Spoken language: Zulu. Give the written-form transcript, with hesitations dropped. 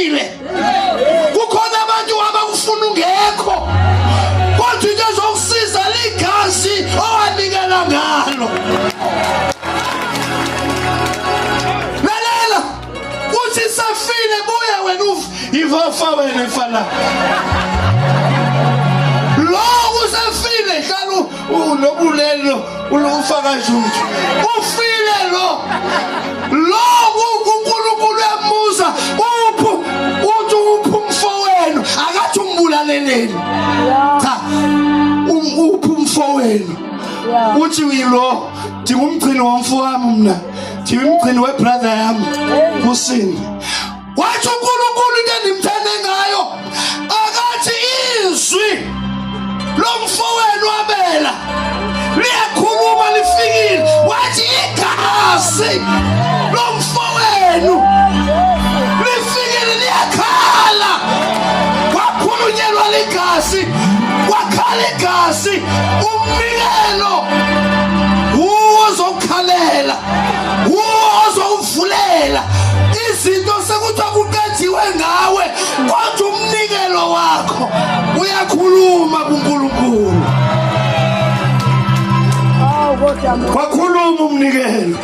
usefile. Kukhona abantu abakufuna ungekho, kodwa into ezokusiza ligazi owanikela ngalo. Lalela, uthi sefile buya wena ivafa wena mfana. Lo usefile hlalo unobulelo ufaka njuthu. Ufile lo uNkulunkulu yamuza uthi uphu mfowenu akathi umbulaleleni. Cha, uphu mfowenu. Uthi uyilo ngumgcini womfowami mina. Ngimgcini webrother yami kusini. Wathi uNkulunkulu into endimthande ngayo akathi izwi lomfowenu wabela liyakhuluma lifikile. Wathi igazi lomfowenu lifikile liyakhala. Wakhulunyelwa ligazi, wakhala igazi. Umnikelo uzokhalela, uzovulela izinto sekuthiwa kuqedhiwe ngawe, kodwa umnikelo wakho uyakhuluma kuNkulunkulu. Wakhuluma umnikelo.